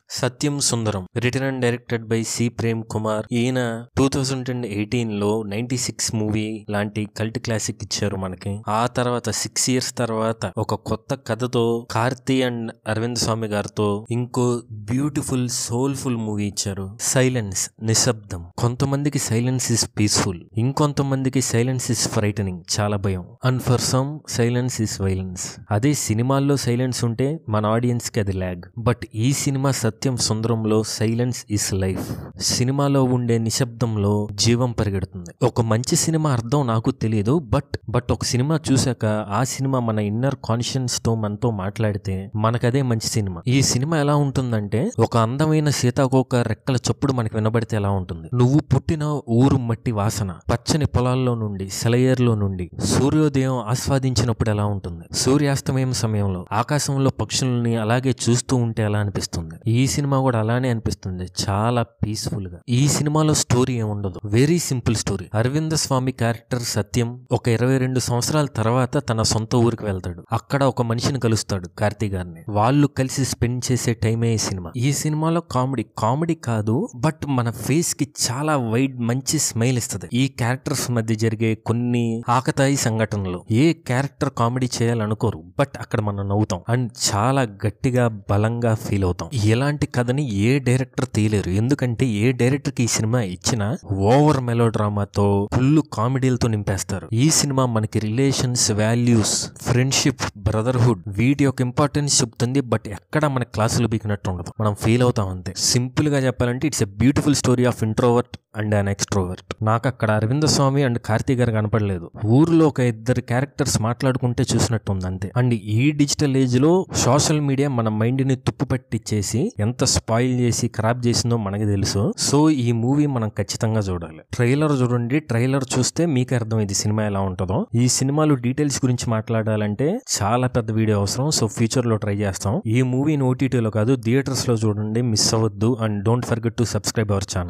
Satyam Sundaram written and directed by C Prem Kumar. ఈయన 2018లో 96 movie లాంటి కల్ట్ క్లాసిక్ ఇచ్చారు మనకి. ఆ తర్వాత 6 years తర్వాత ఒక కొత్త కథతో కార్తీ అండ్ అరవింద్ స్వామి గారితో ఇంకో బ్యూటిఫుల్ సోల్ఫుల్ మూవీ ఇచ్చారు. సైలెన్స్, నిశ్శబ్దం. కొంతమందికి సైలెన్స్ ఇస్ పీస్ఫుల్, ఇంకొంతమందికి సైలెన్స్ ఇస్ ఫ్రైటనింగ్, చాలా భయం. And for some silence is violence. అదే సినిమాల్లో సైలెన్స్ ఉంటే మన ఆడియన్స్ కి అది ల్యాగ్. బట్ ఈ సినిమా సత్యం సుందరంలో సైలెన్స్ ఇస్ లైఫ్. సినిమాలో ఉండే నిశ్శబ్దంలో జీవం పరిగెడుతుంది. ఒక మంచి సినిమా అర్థం నాకు తెలియదు, బట్ ఒక సినిమా చూసాక ఆ సినిమా మన ఇన్నర్ కాన్షియన్స్ తో మనతో మాట్లాడితే మనకదే మంచి సినిమా. ఈ సినిమా ఎలా ఉంటుందంటే, ఒక అందమైన సీతాకోక రెక్కల చప్పుడు మనకి వినబడితే ఎలా ఉంటుంది, నువ్వు పుట్టిన ఊరు మట్టి వాసన, పచ్చని పొలాల్లో నుండి సెలయేరులో నుండి సూర్యోదయం ఆస్వాదించినప్పుడు ఎలా ఉంటుంది, సూర్యాస్తమయం సమయంలో ఆకాశంలో పక్షుల్ని అలాగే చూస్తూ ఉంటే ఎలా అనిపిస్తుంది. ఈ సినిమా కూడా అలానే అనిపిస్తుంది, చాలా పీస్ఫుల్ గా. ఈ సినిమాలో స్టోరీ ఏముండదు, వెరీ సింపుల్ స్టోరీ. అరవింద స్వామి క్యారెక్టర్ సత్యం ఒక 22 సంవత్సరాల తర్వాత తన సొంత ఊరికి వెళ్తాడు. అక్కడ ఒక మనిషిని కలుస్తాడు, కార్తీ గారిని. వాళ్ళు కలిసి స్పెండ్ చేసే టైమే ఈ సినిమా. ఈ సినిమాలో కామెడీ కాదు, బట్ మన ఫేస్ కి చాలా వైడ్ మంచి స్మైల్ ఇస్తుంది. ఈ క్యారెక్టర్స్ మధ్య జరిగే కొన్ని ఆకతాయి సంఘటనలు. ఏ క్యారెక్టర్ కామెడీ చేయాలనుకోరు, బట్ అక్కడ మనం నవ్వుతాం అండ్ చాలా గట్టిగా బలంగా ఫీల్ అవుతాం. ఇలాంటి కథని ఏ డైరెక్టర్ తీయలేరు, ఎందుకంటే ఏ డైరెక్టర్ కి ఈ సినిమా ఇచ్చినా ఓవర్ మెలో డ్రామాతో ఫుల్ కామెడీలతో నింపేస్తారు. ఈ సినిమా మనకి రిలేషన్స్, వాల్యూస్, ఫ్రెండ్షిప్, బ్రదర్హుడ్ వీటి యొక్క ఇంపార్టెన్స్ చెప్తుంది. బట్ ఎక్కడ మన క్లాసులు బీకినట్టు ఉండదు, మనం ఫీల్ అవుతాం అంతే. సింపుల్ గా చెప్పాలంటే it's a beautiful story of introvert and an extrovert. నాకు అక్కడ అరవింద స్వామి అండ్ కార్తీ గారు కనపడలేదు, ఊర్లో ఒక 2 క్యారెక్టర్స్ మాట్లాడుకుంటే చూసినట్టు ఉంది అంతే. అండ్ ఈ డిజిటల్ ఏజ్ లో సోషల్ మీడియా మన మైండ్ ని తుప్పు పట్టించేసి ఎంత స్పాయిల్ చేసి ఖరాబ్ చేసిందో మనకి తెలుసు. సో ఈ మూవీ మనం ఖచ్చితంగా చూడాలి. ట్రైలర్ చూడండి, ట్రైలర్ చూస్తే మీకు అర్థం ఇది సినిమా ఎలా ఉంటుందో. ఈ సినిమాలో డీటెయిల్స్ గురించి మాట్లాడాలంటే చాలా పెద్ద వీడియో అవసరం, సో ఫ్యూచర్ లో ట్రై చేస్తాం. ఈ మూవీని OTTలో కాదు థియేటర్స్ లో చూడండి, మిస్ అవ్వద్దు. And don't forget to subscribe our channel.